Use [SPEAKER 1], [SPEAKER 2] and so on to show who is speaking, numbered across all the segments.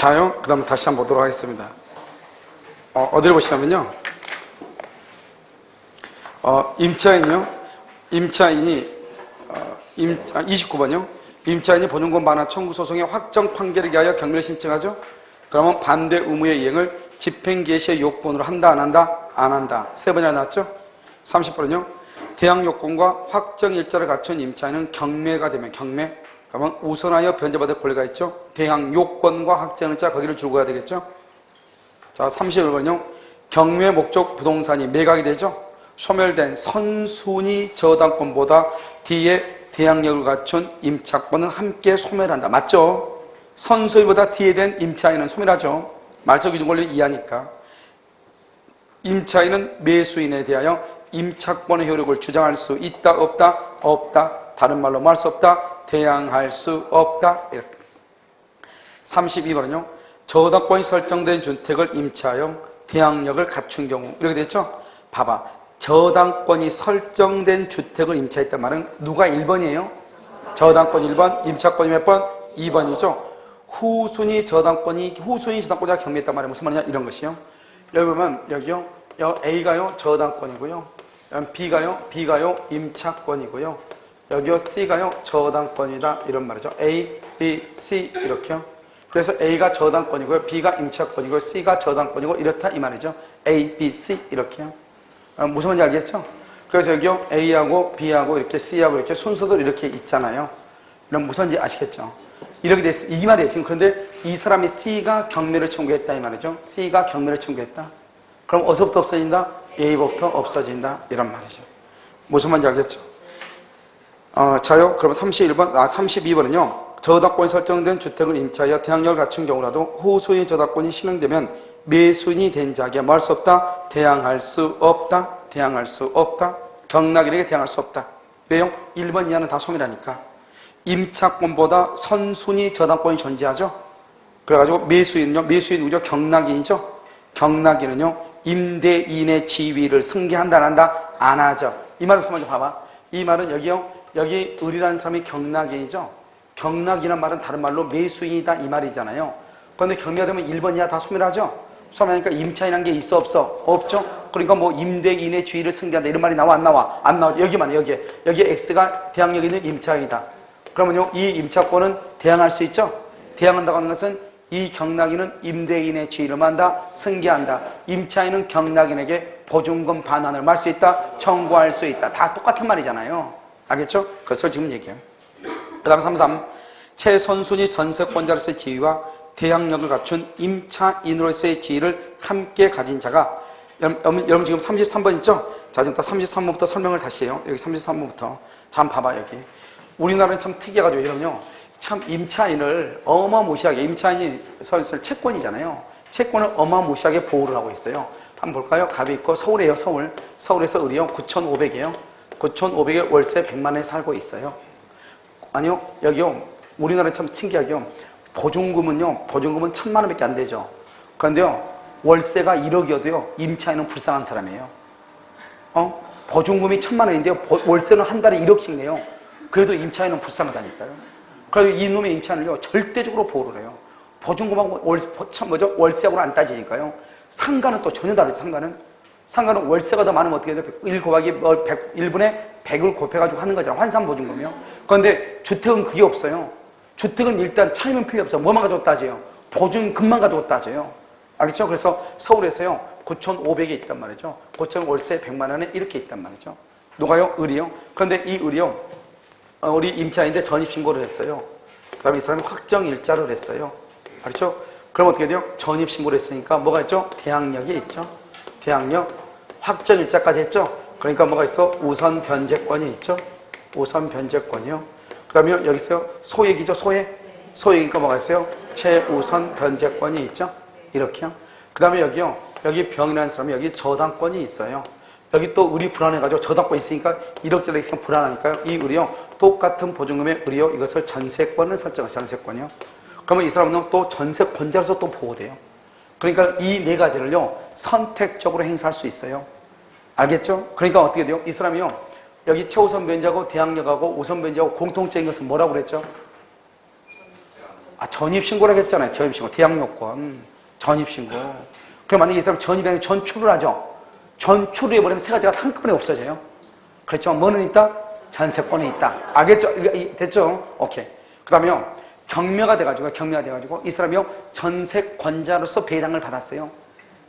[SPEAKER 1] 자요. 그 다음에 다시 한번 보도록 하겠습니다. 어디를 보시냐면요. 임차인이요. 임차인이 29번이요. 임차인이 보증금 반환 청구 소송의 확정 판결에 대하여 경매를 신청하죠. 그러면 반대 의무의 이행을 집행 개시의 요건으로 한다, 안 한다? 안 한다. 세 번이나 나왔죠. 30번은요. 대항 요건과 확정 일자를 갖춘 임차인은 경매가 되면 경매. 그러면 우선하여 변제받을 권리가 있죠. 대항 요건과 확정 일자 거기를 주고 가야 되겠죠. 자, 31번은요. 경매 목적 부동산이 매각이 되죠. 소멸된 선순위 저당권보다 뒤에 대항력을 갖춘 임차권은 함께 소멸한다. 맞죠? 선순위보다 뒤에 된 임차인은 소멸하죠. 말소 기준 권리 이하니까. 임차인은 매수인에 대하여 임차권의 효력을 주장할 수 있다, 없다? 없다. 다른 말로 말할 수 없다. 대항할 수 없다. 이렇게. 32번은요. 저당권이 설정된 주택을 임차하여 대항력을 갖춘 경우. 이렇게 됐죠? 봐봐. 저당권이 설정된 주택을 임차했단 말은 누가 1번이에요? 저당권 1번, 임차권이 몇 번? 2번이죠. 후순위 저당권이 경매했단 말이에요. 무슨 말이냐? 이런 것이요. 여기 보면 여기요. A가요 저당권이고요. B가요 임차권이고요. 여기요 C가요 저당권이다. 이런 말이죠. A, B, C 이렇게요. 그래서 A가 저당권이고요. B가 임차권이고요. C가 저당권이고 이렇다 이 말이죠. A, B, C 이렇게요. 무슨 말인지 알겠죠? 그래서 여기요 A하고 B하고 이렇게 C하고 이렇게 순서대로 이렇게 있잖아요. 그럼 무슨 말인지 아시겠죠? 이렇게 돼 있어요. 이 말이에요. 지금 그런데 이 사람이 C가 경매를 청구했다 이 말이죠. C가 경매를 청구했다. 그럼 어디서부터 없어진다? A부터 없어진다. 이런 말이죠. 무슨 말인지 알겠죠? 자요. 그러면 32번은요. 저당권이 설정된 주택을 임차하여 대항력을 갖춘 경우라도 후순위 저당권이 실행되면 매수인이 된 자에게 뭐 할 수 없다? 대항할 수 없다. 대항할 수 없다. 경락인에게 대항할 수 없다. 왜요? 1번 이하는 다 소멸하니까. 임차권보다 선순위 저당권이 존재하죠. 그래가지고 매수인은요. 매수인 누구죠? 경락인이죠. 경락인은요. 임대인의 지위를 승계한다 안 한다? 안 하죠. 이 말을 무슨 말인지 봐봐. 이 말은 여기요. 여기 을이라는 사람이 경락인이죠. 경락이란 말은 다른 말로 매수인이다 이 말이잖아요. 그런데 경매가 되면 1번 이하 다 소멸하죠. 소멸하니까 임차인한 게 있어 없어? 없죠. 그러니까 뭐 임대인의 지위를 승계한다 이런 말이 나와 안 나와? 안 나와. 여기만 여기에 X가 대항력 있는 임차인이다. 그러면요 이 임차권은 대항할 수 있죠. 대항한다고 하는 것은 이 경락인은 임대인의 지위를 만다 승계한다. 임차인은 경락인에게 보증금 반환을 할 수 있다. 청구할 수 있다. 다 똑같은 말이잖아요. 알겠죠? 그것을 지금 얘기해요. 그 다음 33. 최선순위 전세권자로서의 지위와 대항력을 갖춘 임차인으로서의 지위를 함께 가진 자가 여러분 지금 33번 있죠? 자 지금 33번부터 설명을 다시 해요. 여기 33번부터 자 한번 봐봐. 여기 우리나라는 참 특이해가지고 이러면요 참 임차인을 어마무시하게 임차인이 설설 채권이잖아요. 채권을 어마무시하게 보호를 하고 있어요. 한번 볼까요? 갑이 있고 서울이에요. 서울에서 을이요 9,500이에요. 9,500에 월세 100만 원에 살고 있어요. 아니요 여기요 우리나라는 참 신기하게요 보증금은 1,000만 원밖에 안 되죠. 그런데요 월세가 1억이어도요 임차인은 불쌍한 사람이에요. 보증금이 1,000만 원인데요 월세는 한 달에 1억씩 내요. 그래도 임차인은 불쌍하다니까요. 그래서 이놈의 임차인을요 절대적으로 보호를 해요. 보증금하고 월세하고는 안 따지니까요. 상가는 또 전혀 다르죠. 상가는 월세가 더 많으면 어떻게 돼요? 1 곱하기 1분에 100을 곱해가지고 하는 거잖아요. 환산보증금이요. 그런데 주택은 그게 없어요. 주택은 일단 차이면 필요 없어요. 뭐만 가지고 따져요? 보증금만 가지고 따져요. 알겠죠? 그래서 서울에서요 9,500에 있단 말이죠. 9,000 월세 100만 원에 이렇게 있단 말이죠. 누가요? 을이요. 그런데 이 을이요 우리 임차인인데 전입신고를 했어요. 그 다음에 이 사람이 확정일자를 했어요. 알겠죠? 그럼 어떻게 돼요? 전입신고를 했으니까 뭐가 있죠? 대항력이 있죠. 대항력 확정일자까지 했죠. 그러니까 뭐가 있어? 우선 변제권이 있죠. 우선 변제권이요. 그 다음에 여기 있어요. 소액이죠. 소액이니까 뭐가 있어요? 최우선 변제권이 있죠. 이렇게요. 그 다음에 여기요. 여기 병이라는 사람이 여기 저당권이 있어요. 여기 또 을이 불안해가지고 저당권이 있으니까 1억짜리 있으면 불안하니까요. 이 을이요. 똑같은 보증금의 을이요. 이것을 전세권을 설정해요. 전세권이요. 그러면 이 사람은 또 전세권자로서 또 보호돼요. 그러니까 이 네 가지를요. 선택적으로 행사할 수 있어요. 알겠죠? 그러니까 어떻게 돼요? 이 사람이요. 여기 최우선 변제하고 대항력하고 우선 변제하고 공통적인 것은 뭐라고 그랬죠? 전입신고라고 했잖아요. 전입신고. 대항요건. 전입신고. 그럼 만약에 이 사람 전입에 전출을 하죠. 전출을 해버리면 세 가지가 한꺼번에 없어져요. 그렇지만 뭐는 있다? 전세권이 있다. 알겠죠? 됐죠? 오케이. 그 다음에요. 경매가 돼가지고 이 사람이요. 전세권자로서 배당을 받았어요.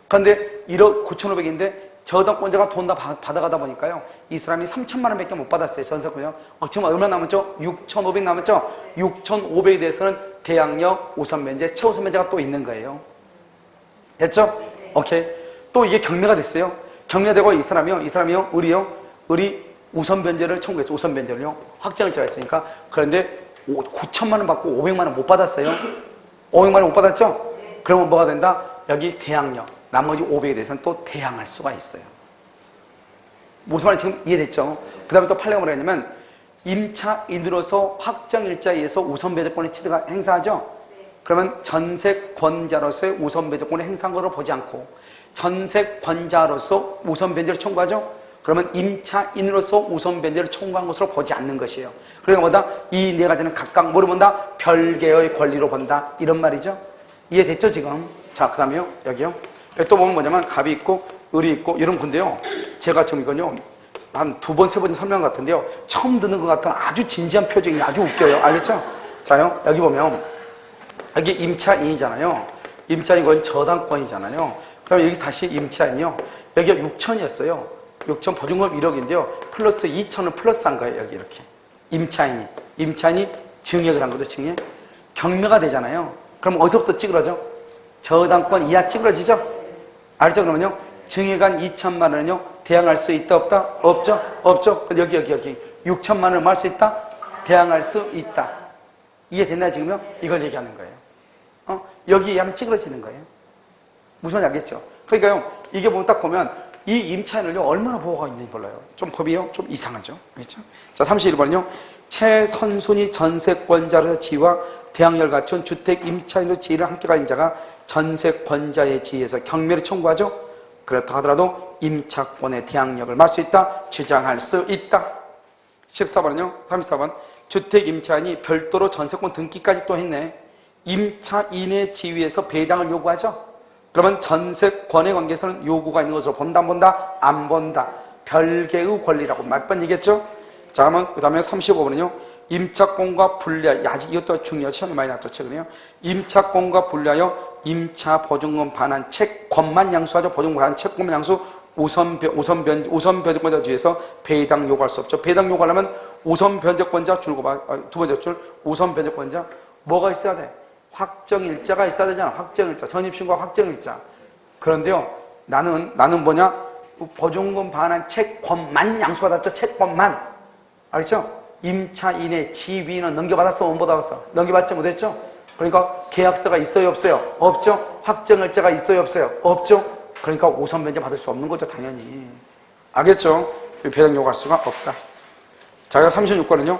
[SPEAKER 1] 그런데 1억 9,500인데 저당권자가 돈 다 받아가다 보니까요. 이 사람이 3천만 원밖에 못 받았어요. 전세권요. 지금 얼마 남았죠? 6,500 남았죠? 6,500에 대해서는 대항력, 우선변제, 최우선변제가 또 있는 거예요. 됐죠? 오케이. 또 이게 경매가 됐어요. 경매되고 이 사람이요. 의리 우선변제를 청구했죠. 우선변제를요. 확정일자가 있으니까. 그런데 9천만 원 받고 500만 원 못 받았어요. 500만 원 못 받았죠? 그러면 뭐가 된다? 여기 대항력. 나머지 500에 대해서는 또 대항할 수가 있어요. 무슨 말인지 지금 이해됐죠? 그 다음에 또 판례가 뭐라 했냐면 임차인으로서 확정일자에 의해서 우선변제권의 취득을 행사하죠? 그러면 전세권자로서의 우선변제권을 행사한 것으로 보지 않고 전세권자로서 우선변제를 청구하죠? 그러면 임차인으로서 우선변제를 청구한 것으로 보지 않는 것이에요. 그러니까 뭐다? 이 네 가지는 각각 뭐로 본다? 별개의 권리로 본다. 이런 말이죠. 이해됐죠 지금? 자, 그 다음에요. 여기요. 여기 또 보면 뭐냐면 갑이 있고 을이 있고 이런 건데요. 제가 지금 이건요. 한 2번, 3번 설명 같은데요. 처음 듣는 것 같은 아주 진지한 표정이 아주 웃겨요. 알겠죠? 자요. 여기 보면 여기 임차인이잖아요. 임차인 건 저당권이잖아요. 그다음에 여기 다시 임차인이요. 여기가 6천이었어요. 6천 보증금 1억인데요. 플러스 2천을 플러스한 거예요. 여기 이렇게. 임차인이 증액을 한 거죠. 증액. 경매가 되잖아요. 그럼 어디서부터 찌그러져? 저당권 이하 찌그러지죠? 알죠? 그러면요. 증액한 2천만 원은요. 대항할 수 있다 없다? 없죠? 근데 여기 6천만 원을 할 수 있다? 대항할 수 있다. 이해됐나요 지금요? 이걸 얘기하는 거예요. 여기 안에 찌그러지는 거예요. 무슨 말인지 알겠죠? 그러니까요. 이게 보면 딱 보면 이 임차인을요. 얼마나 보호가 있는지 몰라요. 좀 법이요. 좀 이상하죠? 그렇죠? 자, 31번은요. 최선순위 전세권자로서 지위와 대항력을 갖춘 주택 임차인으로 지위를 함께 가진 자가 전세권자의 지위에서 경매를 청구하죠. 그렇다 하더라도 임차권의 대항력을 말할 수 있다. 주장할 수 있다. 14번은요. 34번. 주택 임차인이 별도로 전세권 등기까지 또 했네. 임차인의 지위에서 배당을 요구하죠. 그러면 전세권의 관계에서는 요구가 있는 것으로 본다, 안 본다? 안 본다. 별개의 권리라고 몇 번 얘기했죠? 자, 그러면 그 다음에 35번은요. 임차권과 분리하여, 이것도 중요하죠. 시험에 많이 나왔죠. 최근에요. 임차권과 분리하여 임차 보증금 반환 채권만 양수하죠. 보증금 반환 채권만 양수, 우선변제권자 주에서 배당 요구할 수 없죠. 배당 요구하려면 우선변제권자 줄고 두 번째 줄, 우선변제권자 뭐가 있어야 돼? 확정일자가 있어야 되잖아. 확정일자. 전입신고 확정일자. 그런데요. 나는 뭐냐? 보증금 반환 채권만 양수받았죠. 채권만. 알겠죠? 임차인의 지위는 넘겨받았어? 못 받았어? 넘겨받지 못했죠? 그러니까 계약서가 있어요? 없어요? 없죠? 확정일자가 있어요? 없어요? 없죠? 그러니까 우선변제 받을 수 없는 거죠. 당연히. 알겠죠? 배당 요구할 수가 없다. 자, 36번은요.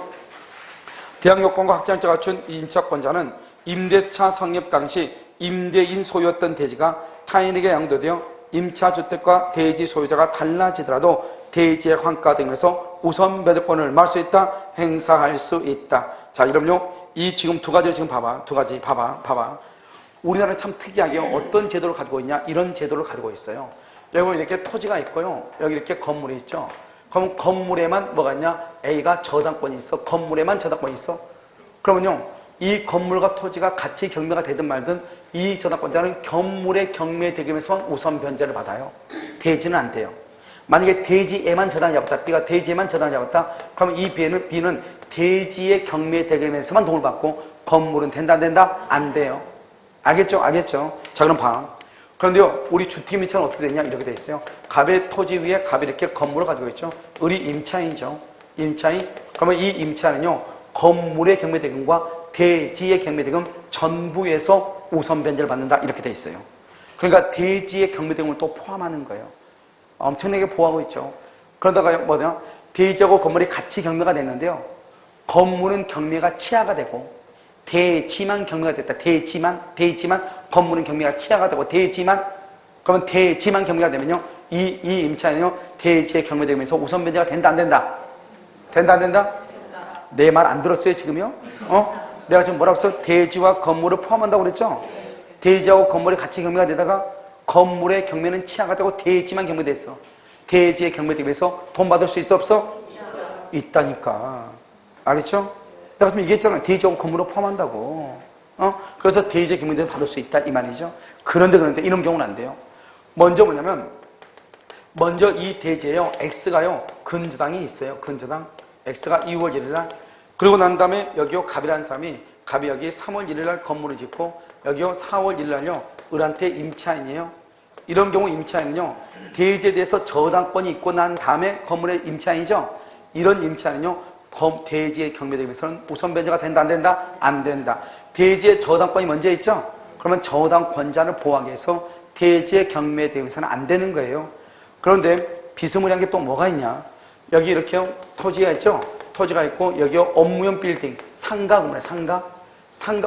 [SPEAKER 1] 대항요건과 확정일자가 갖춘 임차권자는 임대차 성립 당시 임대인 소유였던 대지가 타인에게 양도되어 임차주택과 대지 소유자가 달라지더라도 대지의 환가 등에서 우선변제권을 말할 수 있다, 행사할 수 있다. 자, 이러면요. 이 지금 두 가지를 지금 봐봐. 두 가지 봐봐. 우리나라는 참 특이하게 어떤 제도를 가지고 있냐? 이런 제도를 가지고 있어요. 여기 이렇게 토지가 있고요. 여기 이렇게 건물이 있죠. 그럼 건물에만 뭐가 있냐? A가 저당권이 있어. 건물에만 저당권이 있어. 그러면요. 이 건물과 토지가 같이 경매가 되든 말든 이 저당권자는 건물의 경매 대금에서만 우선 변제를 받아요. 대지는 안 돼요. 만약에 대지에만 저당을 잡았다. B가 대지에만 저당을 잡았다. 그러면 이 B는 대지의 경매 대금에서만 돈을 받고 건물은 된다 안 된다? 안 돼요. 알겠죠? 자, 그럼 봐. 그런데요. 우리 주택 임차는 어떻게 됐냐? 이렇게 돼 있어요. 갑의 토지 위에 갑이 이렇게 건물을 가지고 있죠. 을이 임차인이죠. 임차인. 그러면 이 임차는요. 건물의 경매 대금과 대지의 경매대금 전부에서 우선 변제를 받는다 이렇게 돼 있어요. 그러니까 대지의 경매대금을 또 포함하는 거예요. 엄청나게 보호하고 있죠. 그러다가 뭐냐? 대지하고 건물이 같이 경매가 됐는데요. 건물은 경매가 치하가 되고 대지만 경매가 됐다. 대지만 건물은 경매가 치하가 되고 그러면 대지만 경매가 되면요. 이 임차는요. 대지의 경매대금에서 우선 변제가 된다 안 된다? 된다 안 된다? 내 말 안 들었어요 지금요? 내가 지금 뭐라고 했어? 대지와 건물을 포함한다고 그랬죠? 대지하고 건물이 같이 경매가 되다가 건물의 경매는 취하가 되고 대지만 경매됐어. 대지의 경매되기 위해서 돈 받을 수 있어 없어? 있다니까. 알겠죠? 내가 지금 얘기했잖아. 대지하고 건물을 포함한다고. 그래서 대지의 경매를 받을 수 있다 이 말이죠. 그런데 이런 경우는 안 돼요. 먼저 뭐냐면 먼저 이 대지에요. X가요. 근저당이 있어요. 근저당. X가 2월 1일 날. 그리고 난 다음에 여기요. 갑이라는 사람이 갑이 여기 3월 1일 날 건물을 짓고 여기요. 4월 1일 날요. 을한테 임차인이에요. 이런 경우 임차인은요. 대지에 대해서 저당권이 있고 난 다음에 건물의 임차인이죠. 이런 임차인은요. 대지의 경매되기 위해서는 우선 변제가 된다 안 된다? 안 된다. 대지의 저당권이 먼저 있죠. 그러면 저당권자를 보호하기 위해서 대지의 경매되기 위해서는 안 되는 거예요. 그런데 비스무리한 게 또 뭐가 있냐? 여기 이렇게 토지가 있죠? 토지가 있고 여기 업무용 빌딩, 상가 건물에 상가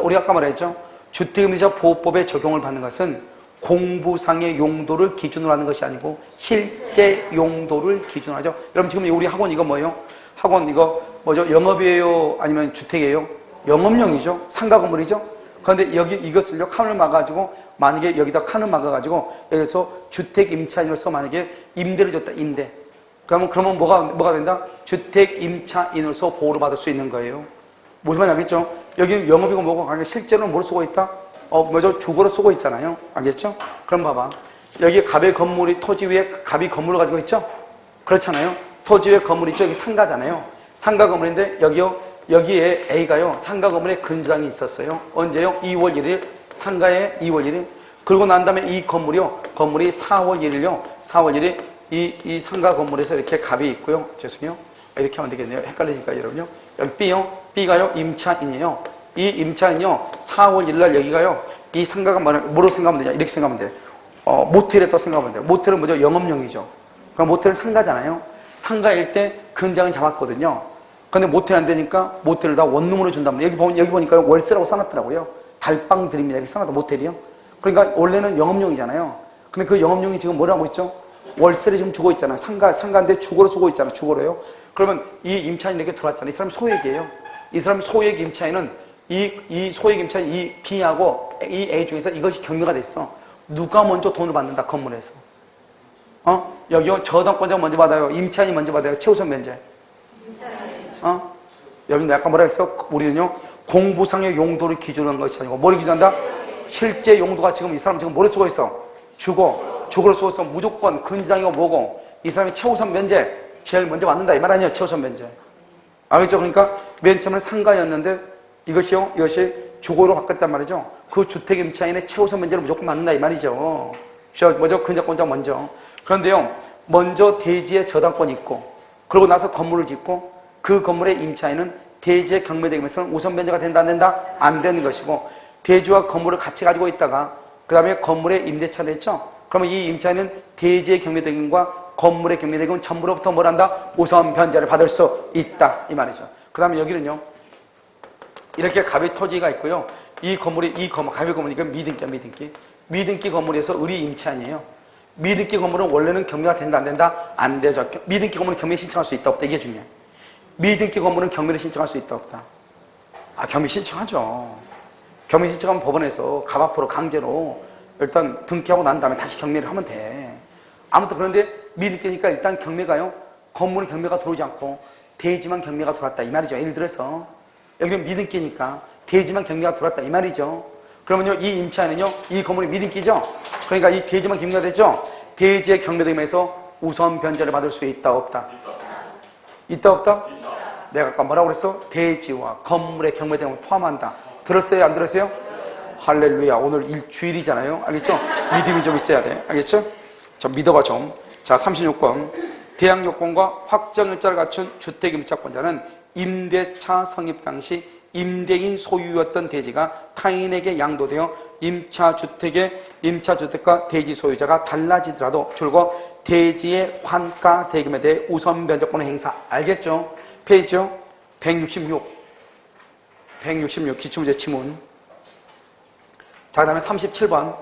[SPEAKER 1] 우리가 아까 말했죠? 주택임대차 보호법에 적용을 받는 것은 공부상의 용도를 기준으로 하는 것이 아니고 실제 용도를 기준으로 하죠. 여러분 지금 우리 학원 이거 뭐예요? 학원 이거 뭐죠? 영업이에요? 아니면 주택이에요? 영업용이죠. 상가 건물이죠. 그런데 여기 이것을요 칸을 막아가지고 만약에 여기다 칸을 막아가지고 여기서 주택 임차인으로서 만약에 임대를 줬다 임대. 그러면 뭐가 된다? 주택 임차인으로서 보호를 받을 수 있는 거예요. 무슨 말인지 알겠죠? 여기는 영업이고 뭐고 아니 실제로는 뭘 쓰고 있다? 뭐죠? 주거로 쓰고 있잖아요. 알겠죠? 그럼 봐봐. 여기 갑의 건물이 토지 위에 갑이 건물을 가지고 있죠? 그렇잖아요. 토지 위에 건물이 있죠? 여기 상가잖아요. 상가 건물인데 여기에 A가요. 상가 건물에 근저당이 있었어요. 언제요? 2월 1일. 상가에 2월 1일. 그러고 난 다음에 이 건물이요. 건물이 4월 1일요. 4월 1일 이 상가 건물에서 이렇게 갑이 있고요. 죄송해요. 이렇게 하면 되겠네요. 헷갈리니까 여러분요. 여기 B요. B가요. 임차인이에요. 이 임차인요. 4월 1일 날 여기가요. 이 상가가 뭐로 생각하면 되냐? 이렇게 생각하면 돼요. 모텔에 또 생각하면 돼요. 모텔은 뭐죠? 영업용이죠. 그럼 모텔은 상가잖아요. 상가일 때 근장은 잡았거든요. 근데 모텔 안 되니까 모텔을 다 원룸으로 준단 말이에요. 여기 보니까 월세라고 써놨더라고요. 달방 드립니다. 이렇게 써놨다 모텔이요. 그러니까 원래는 영업용이잖아요. 근데 그 영업용이 지금 뭘 하고 있죠? 월세를 지금 주고 있잖아요. 상가인데 주거로 쓰고 있잖아요. 주거로요. 그러면 이 임차인이 이렇게 들어왔잖아요. 이 사람이 소액이에요. 이 사람이 소액 임차인은 이 소액 임차인 이 B하고 이 A 중에서 이것이 경매가 됐어. 누가 먼저 돈을 받는다 건물에서? 여기요 저당권자가 먼저 받아요. 임차인이 먼저 받아요. 최우선 면제. 여러분 아까 뭐라 했어? 우리는요 공부상의 용도를 기준으로 한 것이 아니고 뭐를 기준한다? 실제 용도가 지금 이 사람 지금 뭐를 쓰고 있어? 주거로 쓰고 있어. 무조건 근저당이고 뭐고 이 사람이 최우선 면제 제일 먼저 받는다 이 말 아니에요? 최우선 면제. 알겠죠? 그러니까 맨 처음에 상가였는데 이것이 주거로 바꿨단 말이죠. 그 주택 임차인의 최우선 면제를 무조건 받는다 이 말이죠. 뭐죠? 근저권자 먼저. 그런데요 먼저 대지에 저당권이 있고 그러고 나서 건물을 짓고 그 건물의 임차인은 대지에 경매되기 위해서는 우선 변제가 된다 안 된다? 안 되는 것이고 대지와 건물을 같이 가지고 있다가 그 다음에 건물에 임대차를 했죠? 그러면 이 임차인은 대지의 경매대금과 건물의 경매대금 전부로부터 뭘 한다? 우선 변제를 받을 수 있다 이 말이죠. 그 다음에 여기는요 이렇게 갑의 토지가 있고요. 이 건물이 갑의 건물이 이건 미등기 건물에서 을이 임차인이에요. 미등기 건물은 원래는 경매가 된다 안 된다? 안 되죠. 미등기 건물은 경매 신청할 수 있다 없다 이게 중요해요. 미등기 건물은 경매를 신청할 수 있다 없다? 경매 신청하죠. 경매 신청하면 법원에서 갑 앞으로 강제로 일단 등기하고 난 다음에 다시 경매를 하면 돼. 아무튼 그런데 미등기니까 일단 경매가요. 건물이 경매가 들어오지 않고 대지만 경매가 들어왔다 이 말이죠. 예를 들어서 여기는 미등기니까 대지만 경매가 들어왔다 이 말이죠. 그러면요 이 임차인은요 이 건물이 미등기죠. 그러니까 이 대지만 경매가 됐죠. 대지의 경매됨에서 우선 변제를 받을 수 있다 없다? 있다 없다? 내가 아까 뭐라고 그랬어? 대지와 건물의 경매됨을 포함한다. 들었어요? 안 들었어요? 할렐루야. 오늘 일주일이잖아요. 알겠죠? 믿음이 좀 있어야 돼. 알겠죠? 좀 믿어봐 좀. 자 36번 대항 요건과 확정일자를 갖춘 주택임차권자는 임대차 성립 당시 임대인 소유였던 대지가 타인에게 양도되어 임차주택과 대지 소유자가 달라지더라도 줄곧 대지의 환가 대금에 대해 우선 변제권의 행사. 알겠죠? 페이지요? 166 기출문제 지문. 자, 그 다음에 37번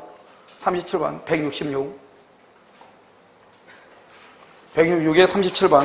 [SPEAKER 1] 166에 37번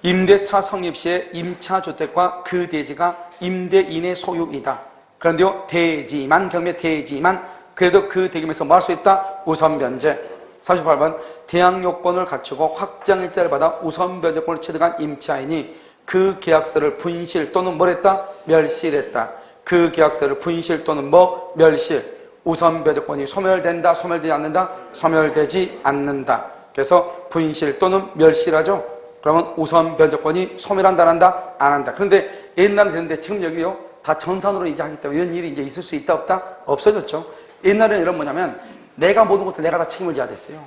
[SPEAKER 1] 임대차 성립 시에 임차주택과 그 대지가 임대인의 소유이다. 그런데요, 대지만, 경매 대지만, 그래도 그 대금에서 뭐 할 수 있다? 우선 변제. 38번, 대항 요건을 갖추고 확정일자를 받아 우선 변제권을 취득한 임차인이 그 계약서를 분실 또는 뭘 했다? 멸실했다. 그 계약서를 분실 또는 뭐? 멸실. 우선 변제권이 소멸된다, 소멸되지 않는다? 소멸되지 않는다. 그래서 분실 또는 멸실하죠. 그러면 우선 변제권이 소멸한다, 안 한다? 안 한다. 그런데 옛날에 됐는데 지금 여기요, 다 전산으로 이제 하기 때문에 이런 일이 이제 있을 수 있다, 없다? 없어졌죠. 옛날에는 이런 뭐냐면 내가 모든 것들 내가 다 책임을 져야 됐어요.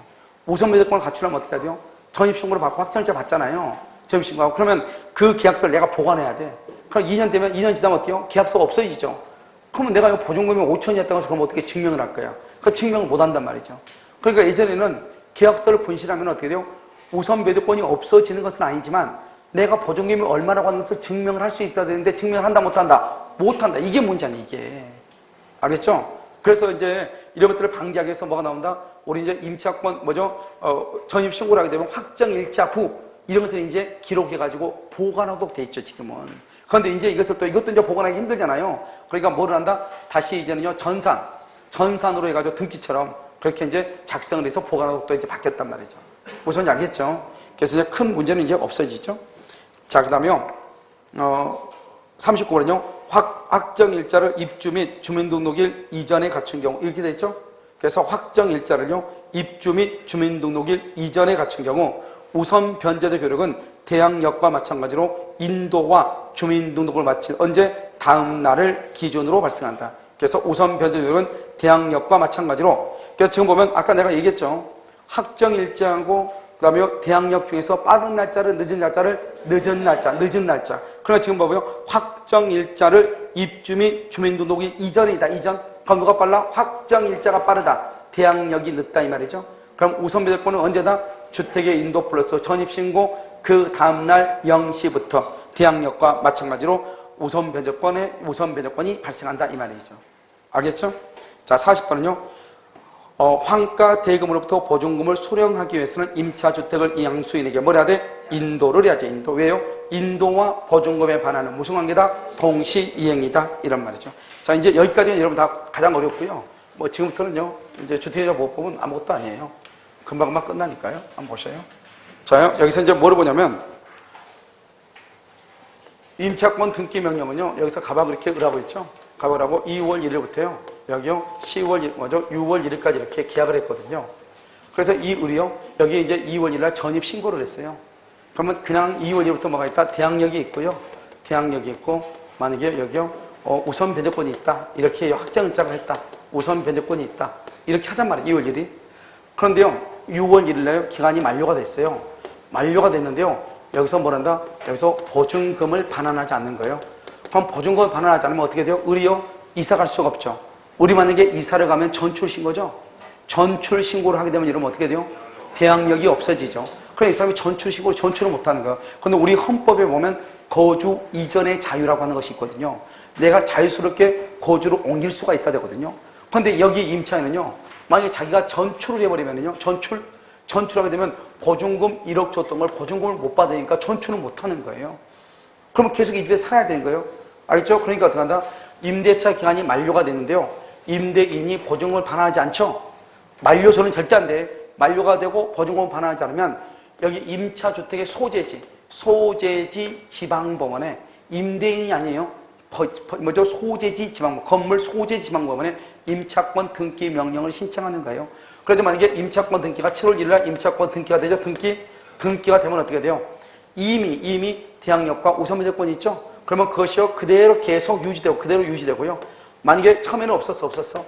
[SPEAKER 1] 우선 변제권을 갖추려면 어떻게 해야 돼요? 전입신고를 받고 확정일자 받잖아요. 전입신고하고. 그러면 그 계약서를 내가 보관해야 돼. 그럼 2년 되면 2년 지나면 어때요? 계약서가 없어지죠. 그러면 내가 보증금이 5천이었다고 해서 그럼 어떻게 증명을 할 거야? 그 증명을 못 한단 말이죠. 그러니까 예전에는 계약서를 분실하면 어떻게 돼요? 우선 배제권이 없어지는 것은 아니지만 내가 보증금이 얼마라고 하는 것을 증명을 할 수 있어야 되는데 증명을 한다, 못한다? 못한다. 이게 문제냐, 이게. 알겠죠? 그래서 이제 이런 것들을 방지하기 위해서 뭐가 나온다? 우리 이제 임차권, 전입신고를 하게 되면 확정일자 후 이런 것을 이제 기록해가지고 보관하도록 돼 있죠, 지금은. 그런데 이제 이것도 이제 보관하기 힘들잖아요. 그러니까 뭐를 한다? 다시 이제는요, 전산으로 해가지고 등기처럼 그렇게 이제 작성을 해서 보관하도록 또 이제 바뀌었단 말이죠. 무슨 알겠죠? 그래서 이제 큰 문제는 이제 없어지죠. 자, 그 다음에 39번은요, 확정일자를 입주 및 주민등록일 이전에 갖춘 경우, 이렇게 돼 있죠? 그래서 확정일자를요, 입주 및 주민등록일 이전에 갖춘 경우, 우선 변제적 효력은 대항력과 마찬가지로 인도와 주민등록을 마친 언제? 다음 날을 기준으로 발생한다. 그래서 우선 변제적 효력은 대항력과 마찬가지로, 그래서 지금 보면 아까 내가 얘기했죠. 확정일자하고 그 다음에 대항력 중에서 빠른 날짜를, 늦은 날짜를, 늦은 날짜. 그러나 지금 봐봐요. 확정일자를 입주 및 주민등록일 이전이다, 이전. 그럼 누가 빨라? 확정일자가 빠르다. 대항력이 늦다, 이 말이죠. 그럼 우선 변제권은 언제다? 주택의 인도 플러스 전입신고 그 다음날 0시부터 대항력과 마찬가지로 우선 변제권이 발생한다, 이 말이죠. 알겠죠? 자, 40번은요. 환가 대금으로부터 보증금을 수령하기 위해서는 임차주택을 양수인에게 뭘 해야 돼? 인도를 해야죠. 인도. 왜요? 인도와 보증금에 반하는 무슨 관계다? 동시이행이다. 이런 말이죠. 자, 이제 여기까지는 여러분 다 가장 어렵고요. 뭐 지금부터는요, 이제 주택이자 보호법은 아무것도 아니에요. 금방금방 끝나니까요. 한번 보셔요. 자, 여기서 이제 뭐를 보냐면, 임차권 등기 명령은요, 여기서 가방 이렇게 을하고 있죠? 가방하고 2월 1일부터요, 여기요, 6월 1일까지 이렇게 계약을 했거든요. 그래서 이 을이요, 여기 이제 2월 1일 전입 신고를 했어요. 그러면 그냥 2월 1일부터 뭐가 있다? 대항력이 있고요. 대항력이 있고, 만약에 여기요, 우선 변제권이 있다. 이렇게 확정일자가 했다. 우선 변제권이 있다. 이렇게 하잔 말이에요, 2월 1일. 그런데요, 6월 1일날 기간이 만료가 됐어요. 만료가 됐는데요, 여기서 뭐란다? 여기서 보증금을 반환하지 않는 거예요. 그럼 보증금을 반환하지 않으면 어떻게 돼요? 을이요, 이사 갈 수가 없죠. 우리 만약에 이사를 가면 전출신고죠. 전출신고를 하게 되면 이러면 어떻게 돼요? 대항력이 없어지죠. 그럼 이 사람이 전출신고를 전출을 못하는 거예요. 그런데 우리 헌법에 보면 거주 이전의 자유라고 하는 것이 있거든요. 내가 자유스럽게 거주를 옮길 수가 있어야 되거든요. 그런데 여기 임차인은요, 만약에 자기가 전출을 해버리면요, 전출하게 되면 보증금 1억 줬던 걸 보증금을 못 받으니까 전출을 못 하는 거예요. 그러면 계속 이 집에 살아야 되는 거예요. 알겠죠? 그러니까 어떻게 한다? 임대차 기간이 만료가 됐는데요, 임대인이 보증금을 반환하지 않죠? 만료전은 절대 안 돼. 만료가 되고 보증금을 반환하지 않으면 여기 임차주택의 소재지 지방법원에 임대인이 아니에요. 소재지 지방법원, 건물 소재지 지방법원에 임차권 등기 명령을 신청하는 거예요. 그런데 만약에 임차권 등기가 7월 1일날 임차권 등기가 되죠. 등기가 되면 어떻게 돼요? 이미 대항력과 우선 변제권이 있죠. 그러면 그것이요, 그대로 계속 유지되고요. 만약에 처음에는 없었죠.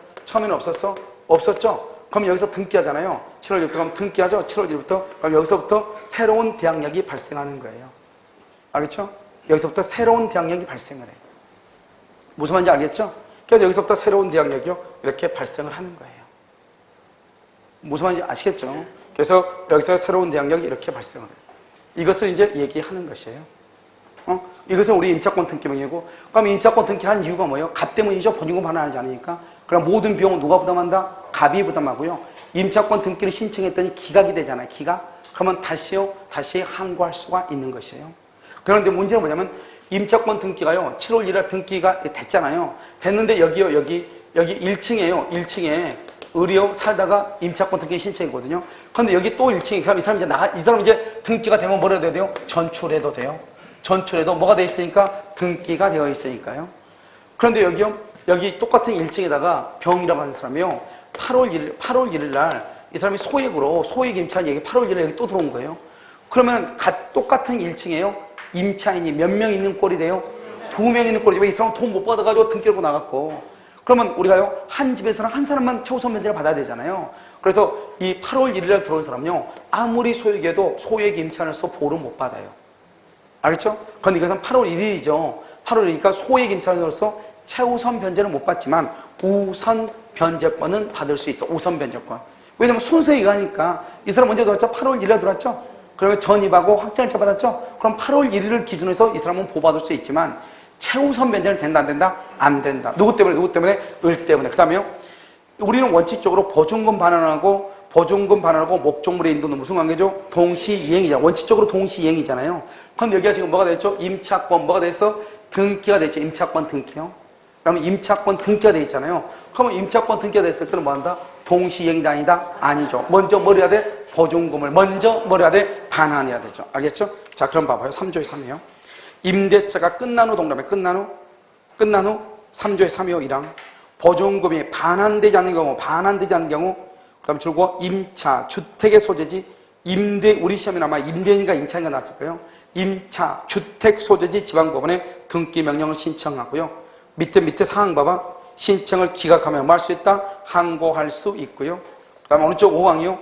[SPEAKER 1] 그럼 여기서 등기하잖아요. 7월 1일부터 그럼 등기하죠. 7월 1일부터. 그럼 여기서부터 새로운 대항력이 발생하는 거예요. 알겠죠? 여기서부터 새로운 대항력이 발생을 해요. 무슨 말인지 알겠죠? 그래서 여기서부터 새로운 대항력이요, 이렇게 발생을 하는 거예요. 무슨 말인지 아시겠죠? 그래서 여기서 새로운 대항력이 이렇게 발생을 해요. 이것을 이제 얘기하는 것이에요. 이것은 우리 임차권 등기 명령이고, 그럼 임차권 등기한 이유가 뭐예요? 값 때문이죠. 보증금 반환하지 않으니까. 그럼 모든 비용은 누가 부담한다? 갑이 부담하고요. 임차권 등기를 신청했더니 기각이 되잖아요. 기각. 그러면 다시 항고할 수가 있는 것이에요. 그런데 문제는 뭐냐면 임차권 등기가요, 7월 1일 등기가 됐잖아요. 됐는데 여기 1층이에요. 1층에 의료 살다가 임차권 등기 신청이거든요. 그런데 여기 또 1층이, 그럼 이 사람 이제 등기가 되면 뭐라 해야 돼요? 전출해도 돼요. 전출해도 뭐가 돼 있으니까? 등기가 되어 있으니까요. 그런데 여기 똑같은 1층에다가 병이라고 하는 사람이요, 8월 1일 날 이 사람이 소액 임차인 얘기 8월 1일에 여기 또 들어온 거예요. 그러면 똑같은 1층에요, 임차인이 몇 명 있는 꼴이 돼요? 2명 있는 꼴이 돼요. 이 사람은 돈 못 받아가지고 등기하고 나갔고. 그러면 우리가요, 한 집에서는 한 사람만 최우선 면제를 받아야 되잖아요. 그래서 이 8월 1일에 들어온 사람은요, 아무리 소액에도 소액 임차인으로서 보호를 못 받아요. 알겠죠? 그런데 이것은 8월 1일이죠. 8월이니까 소액 임차인으로서 최우선 변제는 못 받지만 우선 변제권은 받을 수 있어. 우선 변제권. 왜냐면 순서에 의하니까 이 사람 언제 들어왔죠? 8월 1일에 들어왔죠? 그러면 전입하고 확정일자 받았죠? 그럼 8월 1일을 기준으로 해서 이 사람은 보호받을 수 있지만 최우선 변제는 된다 안 된다? 안 된다. 누구 때문에? 을 때문에. 그 다음에요, 우리는 원칙적으로 보증금 반환하고 목적물의 인도는 무슨 관계죠? 동시이행이잖아요. 원칙적으로 동시이행이잖아요. 그럼 여기가 지금 뭐가 됐죠? 임차권 뭐가 됐어? 등기가 됐죠. 임차권 등기요. 그러면 임차권 등기가 돼 있잖아요. 그러면 임차권 등기가 됐을 때는 뭐 한다? 동시이행이다 아니다? 아니죠. 먼저 뭘 해야 돼? 보증금을 먼저 뭘 해야 돼? 반환해야 되죠. 알겠죠? 자, 그럼 봐봐요. 3조의 3이요. 임대차가 끝난 후 동그라미 끝난 후 3조의 3이요. 1항 보증금이 반환되지 않는 경우 그 다음에 줄고 임차, 주택의 소재지 우리 시험에 아마 임대인가 임차인가 나왔을 거예요. 임차, 주택 소재지 지방법원에 등기 명령을 신청하고요. 밑에 사항 봐봐. 신청을 기각하면 뭐 할 수 있다? 항고할 수 있고요. 그 다음에 어느 쪽 5항이요.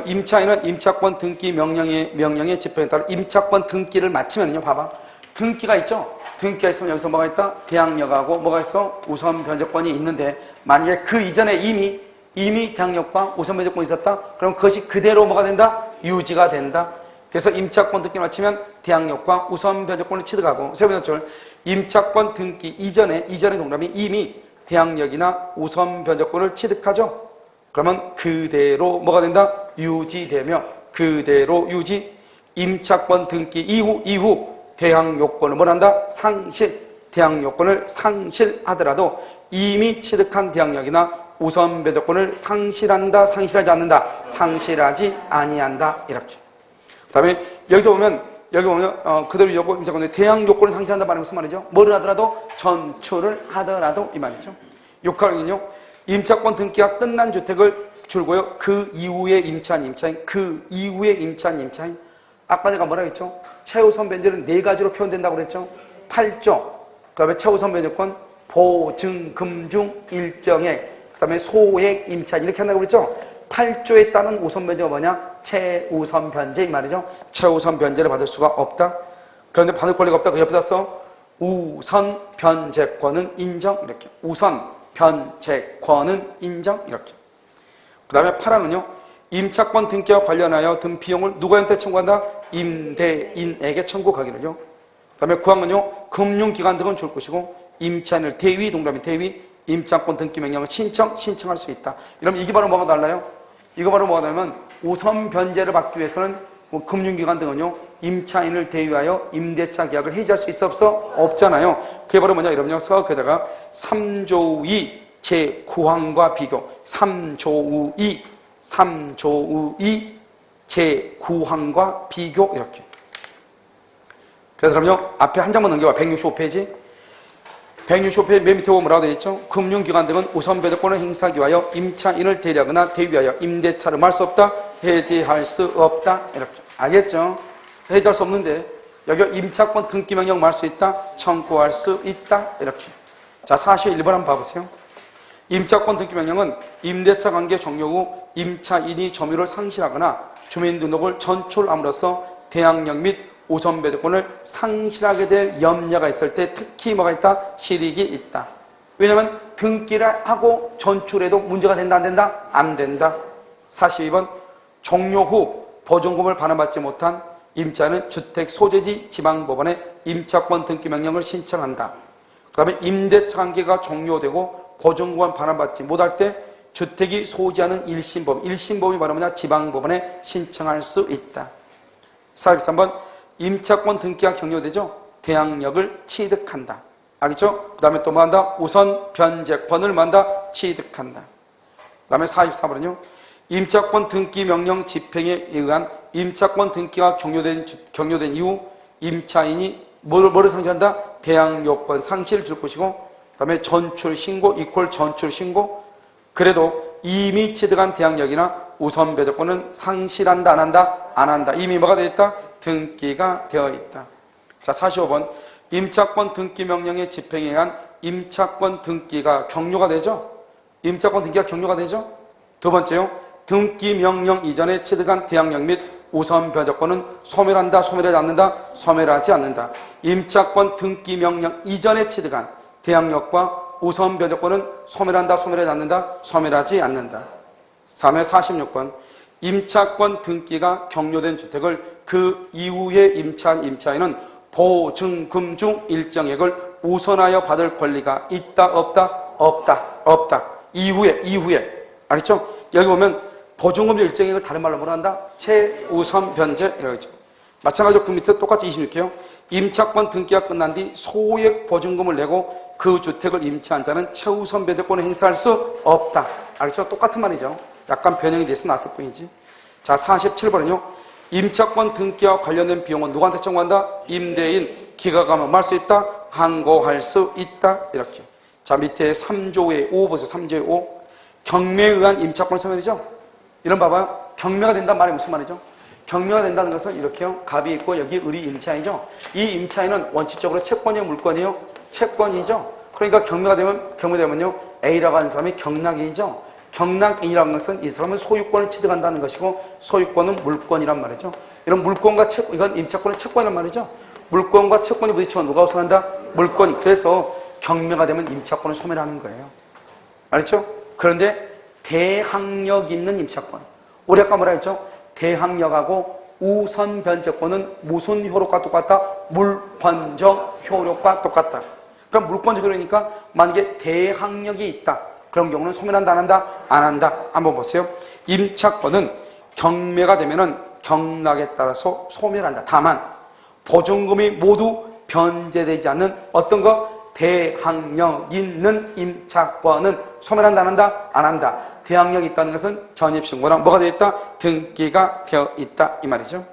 [SPEAKER 1] 임차인은 임차권 등기 명령의 집행에 따라 임차권 등기를 마치면요. 봐봐. 등기가 있죠? 등기가 있으면 여기서 뭐가 있다? 대항력하고 뭐가 있어? 우선 변제권이 있는데 만약에 그 이전에 이미 대항력과 우선 변제권이 있었다? 그럼 그것이 그대로 뭐가 된다? 유지가 된다. 그래서 임차권 등기를 마치면 대항력과 우선 변제권을 취득하고 세 번째 줄 임차권 등기 이전에 동그라미 이미 대항력이나 우선 변제권을 취득하죠. 그러면 그대로 뭐가 된다? 유지되며 그대로 유지. 임차권 등기 이후 대항요건을 뭐란다? 대항요건을 상실하더라도 이미 취득한 대항력이나 우선 변제권을 상실하지 않는다. 상실하지 아니한다. 이렇게. 그 다음에 여기서 보면 그대로 임차권의 대항 요건을 상실한다 말이 무슨 말이죠? 뭐를 하더라도? 전출을 하더라도 이 말이죠. 6항은요, 임차권 등기가 끝난 주택을 줄고요, 그 이후에 임차인. 아까 내가 뭐라 했죠? 최우선 변제는 4가지로 표현된다고 그랬죠? 8조. 그 다음에 최우선 변제권, 보증금 중 일정액, 그 다음에 소액 임차인 이렇게 한다고 그랬죠? 8조에 따른 우선 변제가 뭐냐? 최우선 변제 이 말이죠. 최우선 변제를 받을 수가 없다. 그런데 받을 권리가 없다. 그 옆에다 써. 우선 변제권은 인정. 이렇게. 우선 변제권은 인정. 이렇게. 그 다음에 8항은요. 임차권 등기와 관련하여 등 비용을 누구한테 청구한다? 임대인에게 청구하기를요. 그 다음에 9항은요. 금융기관 등은 줄 것이고 임차인을 동그라미 대위 임차권 등기 명령을 신청할 수 있다. 이러면 이게 바로 뭐가 달라요? 이거 바로 뭐가 다르면 우선 변제를 받기 위해서는 금융기관 등은요, 임차인을 대위하여 임대차 계약을 해지할 수 있어 없어? 없잖아요. 그게 바로 뭐냐? 이러면요, 거기다가 3조 2 제9항과 비교. 3조 2 제9항과 비교. 이렇게. 그래서 그럼요, 앞에 한 장만 넘겨봐. 165페이지. 165페이지 맨 밑에 보면 뭐라고 되어 있죠? 금융기관 등은 우선 변제권을 행사하기 위하여 임차인을 대리하거나 대위하여 임대차를 말 수 없다? 해지할 수 없다? 이렇게. 알겠죠? 해지할 수 없는데 여기 임차권 등기 명령 말 수 있다? 청구할 수 있다? 이렇게. 자, 41번 한번 봐보세요. 임차권 등기 명령은 임대차 관계 종료 후 임차인이 점유를 상실하거나 주민등록을 전출함으로써 대항력 및 우선 변제권을 상실하게 될 염려가 있을 때 특히 뭐가 있다? 실익이 있다. 왜냐하면 등기를 하고 전출해도 문제가 된다 안 된다? 안 된다. 42번 종료 후 보증금을 반환받지 못한 임차인은 주택 소재지 지방법원에 임차권 등기 명령을 신청한다. 그 다음에 임대차 관계가 종료되고 보증금을 반환받지 못할 때 주택이 소지하는 1심법. 1심법이 바로 뭐냐? 지방법원에 신청할 수 있다. 43번 임차권 등기가 격려되죠? 대항력을 취득한다. 알겠죠? 그 다음에 또 뭐 한다? 우선 변제권을 뭐 한다? 취득한다. 그 다음에 44번은요. 임차권 등기 명령 집행에 의한 임차권 등기가 격려된 이후 임차인이 뭐를 상실한다? 대항요건 상실을 줄 것이고, 그 다음에 전출 신고 이퀄 전출 신고. 그래도 이미 취득한 대항력이나 우선 배제권은 상실한다 안 한다? 안 한다. 이미 뭐가 되어 있다? 등기가 되어 있다. 자, 45번 임차권 등기 명령의 집행에 의한 임차권 등기가 격려가 되죠? 임차권 등기가 격려가 되죠? 두 번째요. 등기 명령 이전에 취득한 대항력 및 우선 변제권은 소멸한다, 소멸하지 않는다? 소멸하지 않는다. 임차권 등기 명령 이전에 취득한 대항력과 우선 변제권은 소멸한다, 소멸하지 않는다? 소멸하지 않는다. 3회 46번 임차권 등기가 격려된 주택을 그 이후에 임차한 임차인은 보증금 중 일정액을 우선하여 받을 권리가 있다, 없다? 없다, 없다. 이후에. 알겠죠? 여기 보면 보증금 중 일정액을 다른 말로 뭐라 한다? 최우선 변제 이라고 했죠. 마찬가지로 그 밑에 똑같이 26개요. 임차권 등기가 끝난 뒤 소액 보증금을 내고 그 주택을 임차한 자는 최우선 변제권을 행사할 수 없다. 알겠죠? 똑같은 말이죠. 약간 변형이 돼서 났을 뿐이지. 자, 47번은요. 임차권 등기와 관련된 비용은 누구한테 청구한다? 임대인, 기각하면 뭐 할 수 있다? 항고할 수 있다. 이렇게. 자, 밑에 3조의 5 보세요. 3조의 5. 경매에 의한 임차권 소멸이죠? 이런 봐봐요. 경매가 된다는 말이 무슨 말이죠? 경매가 된다는 것은 이렇게요. 갑이 있고 여기 을이 임차인이죠. 이 임차인은 원칙적으로 채권이에요, 물권이에요? 채권이죠. 그러니까 경매되면요. A라고 하는 사람이 경락인이죠. 경락인이라는 것은 이 사람은 소유권을 취득한다는 것이고 소유권은 물권이란 말이죠. 이런 물권과 채권, 이건 임차권의 채권이란 말이죠. 물권과 채권이 부딪히면 누가 우선한다? 물권이. 그래서 경매가 되면 임차권을 소멸하는 거예요. 알았죠? 그런데 대항력 있는 임차권. 우리 아까 뭐라 했죠? 대항력하고 우선 변제권은 무슨 효력과 똑같다? 물권적 효력과 똑같다. 그러니까 물권적 효력이니까 만약에 대항력이 있다. 그런 경우는 소멸한다, 안 한다? 안 한다. 한번 보세요. 임차권은 경매가 되면은 경락에 따라서 소멸한다. 다만 보증금이 모두 변제되지 않는 어떤 거? 대항력 있는 임차권은 소멸한다, 안 한다? 안 한다. 대항력이 있다는 것은 전입신고랑 뭐가 되어 있다? 등기가 되어 있다. 이 말이죠.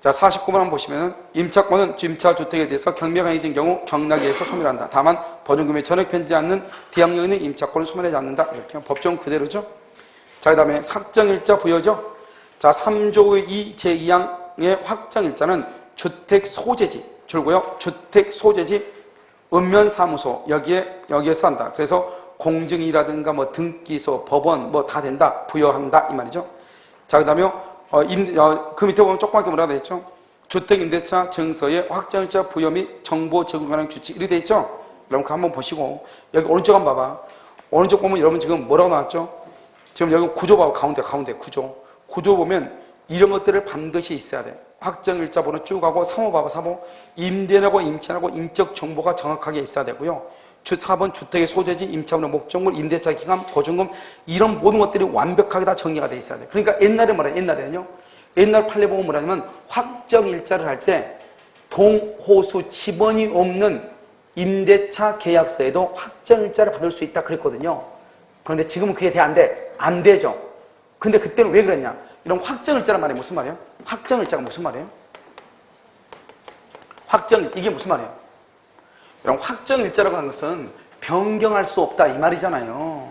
[SPEAKER 1] 자, 49번 한번 보시면은 임차권은 임차주택에 대해서 경매가 해진 경우 경락에 의해서 소멸한다. 다만 보증금이 전액 변제하지 않는 대항력 있는 임차권을 소멸하지 않는다. 이렇게 법정 그대로죠. 자, 그 다음에 확정일자 부여죠. 자, 3조 2 제2항의 확정일자는 주택 소재지 줄고요. 주택 소재지 읍면사무소 여기에서 한다. 그래서 공증이라든가 뭐 등기소, 법원 뭐 다 된다. 부여한다. 이 말이죠. 자, 그 다음에 그 밑에 보면 조그맣게 뭐라고 되어 있죠? 주택임대차 증서에 확정일자 부여 및 정보 제공 관련 규칙 이렇게 되어 있죠? 여러분 그거 한번 보시고 여기 오른쪽 한번 봐봐. 오른쪽 보면 여러분 지금 뭐라고 나왔죠? 지금 여기 구조 봐봐. 가운데 구조 보면 이런 것들을 반드시 있어야 돼. 확정일자 번호 쭉 가고 3호 봐봐. 3호 임대인하고 임차인하고 인적 정보가 정확하게 있어야 되고요. 4번 주택의 소재지, 임차원의 목적물, 임대차 기간, 보증금 이런 모든 것들이 완벽하게 다 정리가 돼 있어야 돼. 그러니까 옛날에 뭐라 옛날에는요. 옛날 판례 보면 뭐라냐면 확정일자를 할 때 동호수 지번이 없는 임대차 계약서에도 확정일자를 받을 수 있다 그랬거든요. 그런데 지금은 그게 돼? 안 돼? 안 되죠. 근데 그때는 왜 그랬냐? 이런 확정일자란 말이 무슨 말이에요? 확정일자가 무슨 말이에요? 이게 무슨 말이에요? 이런 확정일자라고 하는 것은 변경할 수 없다 이 말이잖아요.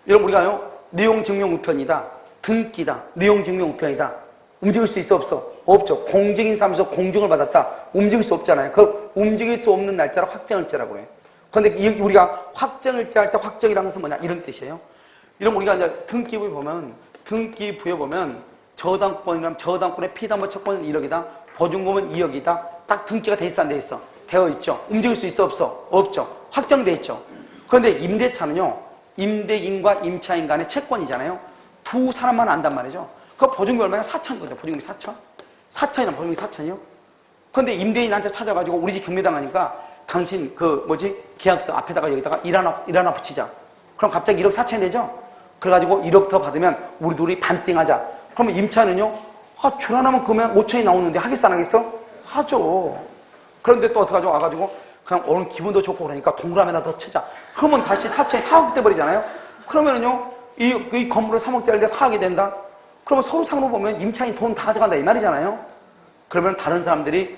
[SPEAKER 1] 이런 우리가요 내용증명우편이다, 등기다, 내용증명우편이다. 움직일 수 있어 없어? 없죠. 공증인사무소 공증을 받았다. 움직일 수 없잖아요. 그 움직일 수 없는 날짜를 확정일자라고 해요. 그런데 우리가 확정일자 할 때 확정이라는 것은 뭐냐 이런 뜻이에요. 이런 우리가 이제 등기부에 보면 저당권이라면 저당권의 피담보 채권은 1억이다. 보증금은 2억이다. 딱 등기가 돼 있어 안 돼 있어? 되어 있죠. 움직일 수 있어 없어? 없죠. 확정돼 있죠. 그런데 임대차는요. 임대인과 임차인 간의 채권이잖아요. 두 사람만 안단 말이죠. 그 보증금이 얼마냐? 4천이거든요. 보증금이 4천? 4천이나 보증금이 4천이요? 그런데 임대인한테 찾아가지고 우리 집 경매당하니까 당신 계약서 앞에다가 여기다가 일 하나 붙이자. 그럼 갑자기 1억 4천이 되죠? 그래가지고 1억 더 받으면 우리 둘이 반띵하자. 그러면 임차인은요, 줄하나면 그러면 5천이 나오는데 하겠어 안 하겠어? 하죠. 그런데 또 어떡하죠? 와가지고 그냥 오늘 기분도 좋고 그러니까 동그라미 하나 더 치자. 그러면 다시 4천이 4억 돼버리잖아요? 그러면은요, 이 건물을 3억짜리인데 4억이 된다? 그러면 서로 상으로 보면 임차인 돈 다 가져간다 이 말이잖아요? 그러면 다른 사람들이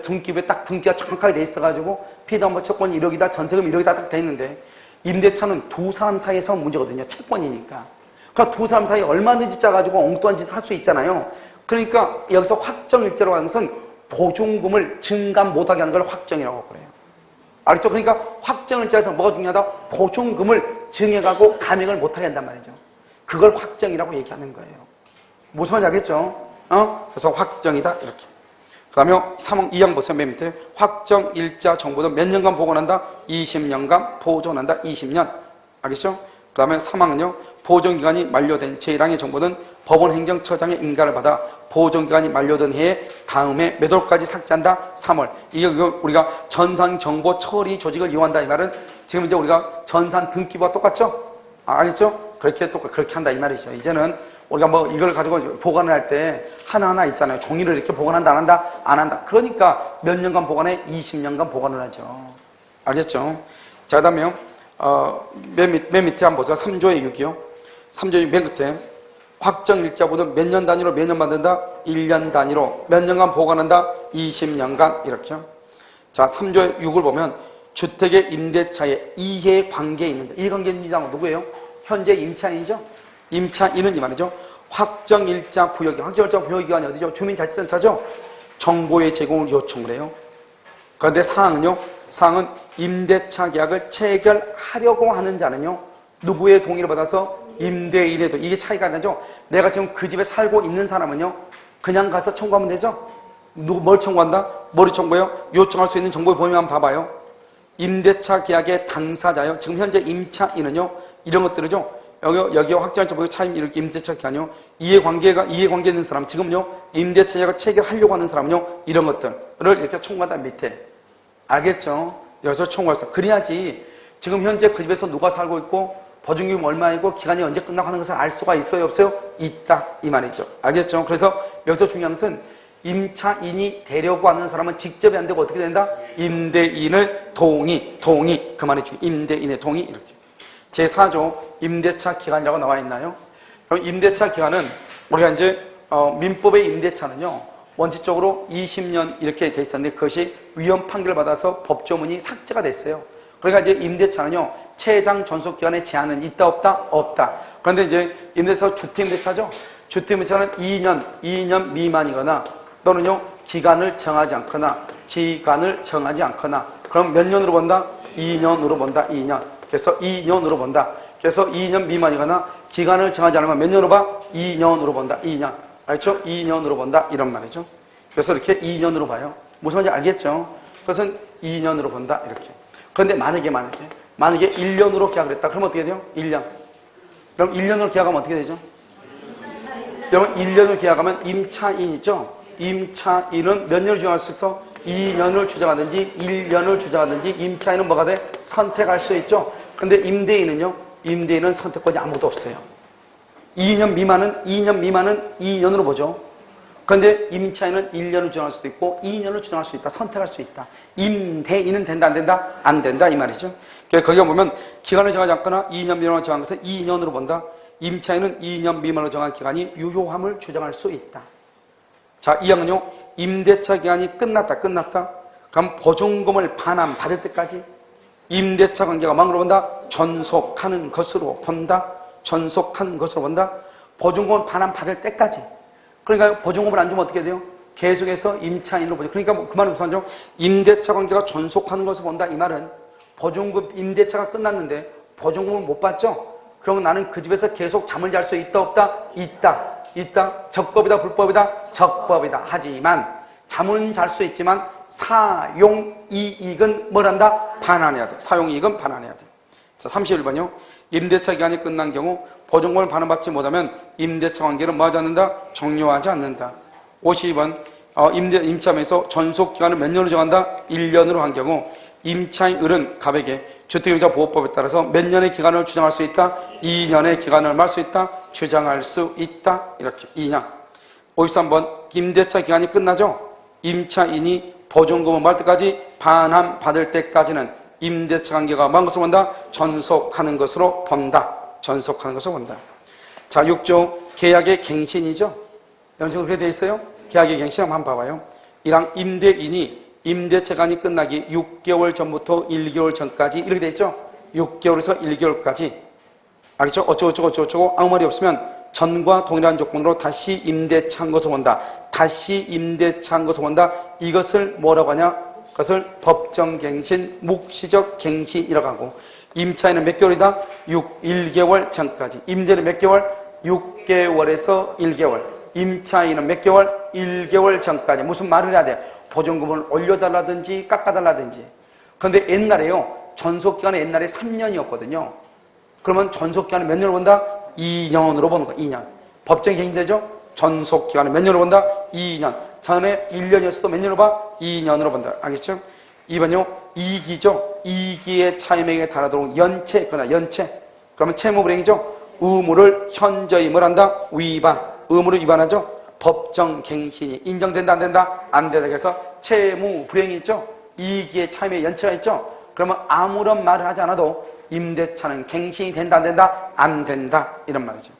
[SPEAKER 1] 등기부에 딱 등기가 정확하게 돼 있어가지고 피담보 채권이 1억이다, 전세금 1억이다 딱 돼 있는데 임대차는 두 사람 사이에서 문제거든요. 채권이니까. 그러니까 두 사람 사이에 얼마든지 짜가지고 엉뚱한 짓을 할 수 있잖아요. 그러니까 여기서 확정일자로 하는 것은 보증금을 증감 못하게 하는 걸 확정이라고 그래요. 알겠죠? 그러니까 확정일자에서 뭐가 중요하다? 보증금을 증액하고 감액을 못하게 한단 말이죠. 그걸 확정이라고 얘기하는 거예요. 무슨 말인지 알겠죠? 그래서 확정이다 이렇게. 그 다음에 2항 보세요. 맨 밑에 확정일자 정보는 몇 년간 보관한다? 20년간 보존한다. 20년. 알겠죠? 그 다음에 3항은요. 보존기간이 만료된 제1항의 정보는 법원행정처장의 인가를 받아 보존기간이 만료된 해에 다음해 몇 월까지 삭제한다? 3월. 이게 우리가 전산정보 처리 조직을 이용한다 이 말은 지금 이제 우리가 전산 등기부와 똑같죠? 알겠죠? 그렇게 한다 이 말이죠. 이제는 우리가 뭐 이걸 가지고 보관을 할 때 하나하나 있잖아요. 종이를 이렇게 보관한다 안 한다? 안 한다. 그러니까 몇 년간 보관해? 20년간 보관을 하죠. 알겠죠? 자, 그 다음에 맨 밑에 한번 보세요. 3조의 6이요. 3조의 맨 끝에 확정일자보다 몇 년 단위로 몇 년 만든다? 1년 단위로 몇 년간 보관한다? 20년간 이렇게요. 자, 3조의 6을 보면 주택의 임대차에 이해관계에 있는 자. 이해관계에 있는 자는 누구예요? 현재 임차인이죠? 임차인은 이 말이죠. 확정일자 부여기관이 어디죠? 주민자치센터죠? 정보의 제공을 요청을 해요. 그런데 사항은요? 사항은 임대차 계약을 체결하려고 하는 자는요? 누구의 동의를 받아서? 임대인의 동의. 이게 차이가 나죠? 내가 지금 그 집에 살고 있는 사람은요? 그냥 가서 청구하면 되죠? 뭘 청구한다? 뭐를 청구해요? 요청할 수 있는 정보를 보면 한번 봐봐요. 임대차 계약의 당사자요. 지금 현재 임차인은요? 이런 것들을요? 여기 확정일자 보고 차임 이렇게 임대차 기간요. 이해관계 있는 사람 지금요 임대차 계약을 체결하려고 하는 사람은요 이런 것들을 이렇게 청구한다 밑에. 알겠죠? 여기서 청구할 수. 그래야지 지금 현재 그 집에서 누가 살고 있고 보증금이 얼마이고 기간이 언제 끝나고 하는 것을 알 수가 있어요 없어요? 있다 이 말이죠. 알겠죠? 그래서 여기서 중요한 것은 임차인이 되려고 하는 사람은 직접이 안 되고 어떻게 된다? 임대인을 동의 그 말이 중요해요. 임대인의 동의 이렇게. 제4조 임대차 기간이라고 나와 있나요? 그럼 임대차 기간은 우리가 이제 민법의 임대차는요 원칙적으로 20년 이렇게 돼 있었는데 그것이 위헌 판결을 받아서 법조문이 삭제가 됐어요. 그러니까 이제 임대차는요 최장 존속 기간에 제한은 있다 없다? 없다. 그런데 이제 임대차 주택임대차죠. 주택임대차는 2년 미만이거나 또는요 기간을 정하지 않거나 그럼 몇 년으로 본다? 2년으로 본다. 2년. 그래서 2년으로 본다. 그래서 2년 미만이거나 기간을 정하지 않으면 몇 년으로 봐? 2년으로 본다. 2년. 알죠? 2년으로 본다. 이런 말이죠. 그래서 이렇게 2년으로 봐요. 무슨 말인지 알겠죠? 그것은 2년으로 본다. 이렇게. 그런데 만약에 1년으로 계약을 했다. 그럼 어떻게 돼요? 1년. 그럼 1년으로 계약하면 어떻게 되죠? 그러면 1년을 계약하면 임차인이죠? 임차인은 몇 년을 주장할 수 있어? 2년을 주장하든지 1년을 주장하든지 임차인은 뭐가 돼? 선택할 수 있죠. 근데 임대인은요? 임대인은 선택권이 아무것도 없어요. 2년 미만은 2년으로 보죠. 그런데 임차인은 1년을 주장할 수도 있고 2년을 주장할 수 있다. 선택할 수 있다. 임대인은 된다 안 된다? 안 된다 이 말이죠. 거기가 보면 기간을 정하지 않거나 2년 미만으로 정한 것은 2년으로 본다. 임차인은 2년 미만으로 정한 기간이 유효함을 주장할 수 있다. 자, 이 항은요 임대차 기간이 끝났다. 그럼 보증금을 반환받을 때까지 임대차 관계가 뭐로 본다? 존속하는 것으로 본다. 보증금을 반환받을 때까지. 그러니까 보증금을 안 주면 어떻게 돼요? 계속해서 임차인으로 보죠. 그러니까 그 말은 무슨 말이죠? 임대차 관계가 존속하는 것을 본다. 이 말은 보증금 임대차가 끝났는데 보증금을 못 받죠? 그러면 나는 그 집에서 계속 잠을 잘 수 있다 없다? 있다. 적법이다 불법이다? 적법이다. 하지만 잠은 잘 수 있지만 사용이익은 뭘 한다? 반환해야 돼. 사용이익은 반환해야 돼. 자, 31번이요. 임대차 기간이 끝난 경우 보증금을 반환받지 못하면 임대차 관계는 뭐 하지 않는다? 종료하지 않는다. 52번 임차면에서 존속 기간을 몇 년으로 정한다? 1년으로 한 경우 임차인 을은 갑에게 주택임차 보호법에 따라서 몇 년의 기간을 주장할 수 있다? 2년의 기간을 말 수 있다? 주장할 수 있다. 이렇게 2년. 53번 임대차 기간이 끝나죠? 임차인이 보증금을 말 때까지 반환 받을 때까지는 임대차 관계가 뭐한 것으로 본다? 전속하는 것으로 본다. 전속하는 것으로 본다. 자, 6조 계약의 갱신이죠. 연식으로 그렇게 되어 있어요. 계약의 갱신 한번 봐봐요. 이랑 임대인이 임대차간이 끝나기 6개월 전부터 1개월 전까지 이렇게 되어 있죠. 6개월에서 1개월까지. 알겠죠? 어쩌고 아무 말이 없으면 전과 동일한 조건으로 다시 임대차 한 것을 본다. 다시 임대차 한 것을 본다. 이것을 뭐라고 하냐? 그것을 법정갱신, 묵시적 갱신이라고 하고, 임차인은 몇 개월이다? 1개월 전까지. 임대는 몇 개월? 6개월에서 1개월. 임차인은 몇 개월? 1개월 전까지. 무슨 말을 해야 돼요? 보증금을 올려달라든지 깎아달라든지. 그런데 옛날에요, 전속기간이 옛날에 3년이었거든요. 그러면 전속기간을 몇 년으로 본다? 2년으로 보는 거야. 2년. 법정이 갱신되죠? 전속기간을 몇 년으로 본다? 2년. 전에 1년이었어도 몇 년으로 봐? 2년으로 본다. 알겠죠? 2번요. 2기죠? 2기의 차임액에 달하도록 연체했거나 연체. 그러면 채무불이행이죠? 의무를 현저히 뭘 한다? 위반. 의무를 위반하죠? 법정갱신이 인정된다 안 된다? 안 된다. 그래서 채무불이행이 있죠? 2기의 차임액 연체가 있죠? 그러면 아무런 말을 하지 않아도 임대차는 갱신이 된다 안 된다? 안 된다. 이런 말이죠.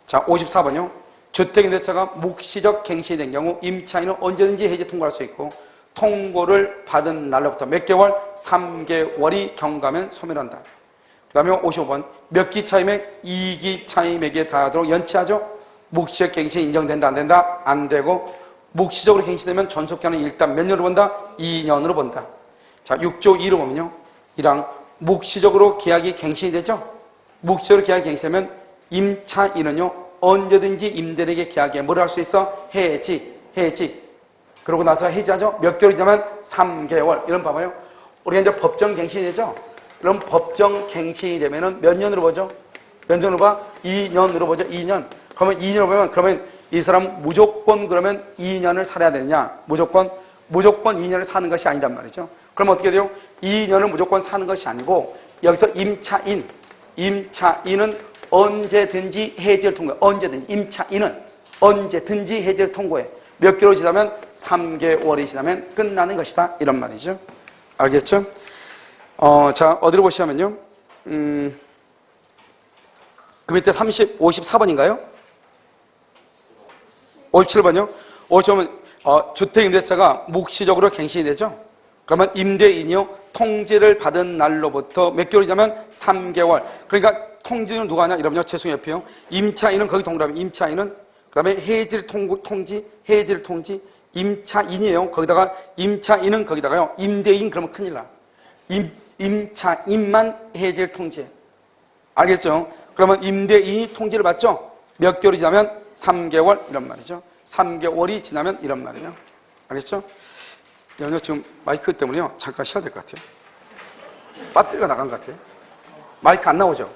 [SPEAKER 1] 자, 54번요. 주택임대차가 묵시적 갱신이 된 경우 임차인은 언제든지 해지 통고할 수 있고, 통고를 받은 날로부터 몇 개월? 3개월이 경과하면 소멸한다. 그 다음에 55번. 몇 기 차임액? 2기 차임액에 달하도록 연체하죠? 묵시적 갱신이 인정된다 안 된다? 안 되고, 묵시적으로 갱신되면 전속기간은 일단 몇 년으로 본다? 2년으로 본다. 자, 6조 2로 보면요. 이랑 묵시적으로 계약이 갱신이 되죠? 묵시적으로 계약이 갱신되면 임차인은요, 언제든지 임대인에게 계약에 뭘 할 수 있어? 해지. 그러고 나서 해지하죠? 몇 개월이 지나면 3개월. 이런 봐봐요. 우리가 이제 법정 갱신이 되죠? 그럼 법정 갱신이 되면은 몇 년으로 보죠? 몇 년으로 봐? 2년으로 보죠? 2년. 그러면 2년으로 보면, 그러면 이 사람 무조건 그러면 2년을 살아야 되느냐? 무조건 2년을 사는 것이 아니단 말이죠. 그럼 어떻게 돼요? 2년을 무조건 사는 것이 아니고, 여기서 임차인은 언제든지 해지를 통고해. 언제든지. 임차인은 언제든지 해지를 통고해. 몇 개월이 지나면? 3개월이 지나면 끝나는 것이다. 이런 말이죠. 알겠죠? 자, 어디로 보시면요. 그 밑에 54번인가요? 57번이요? 57번, 주택임대차가 묵시적으로 갱신이 되죠? 그러면 임대인이요, 통지를 받은 날로부터 몇 개월이 지나면 3개월. 그러니까 통지는 누가 하냐? 여러분요, 죄송해요, 옆에요. 임차인은 거기 동그라미, 임차인은, 그 다음에 해지를 통지, 임차인이에요. 거기다가, 임차인은 거기다가요, 임대인 그러면 큰일 나. 임차인만 해지를 통지해. 알겠죠? 그러면 임대인이 통지를 받죠? 몇 개월이 지나면 3개월, 이런 말이죠. 3개월이 지나면 이런 말이에요. 알겠죠? 여러분 지금 마이크 때문에요. 잠깐 쉬어야 될 것 같아요. 배터리가 나간 것 같아요. 마이크 안 나오죠?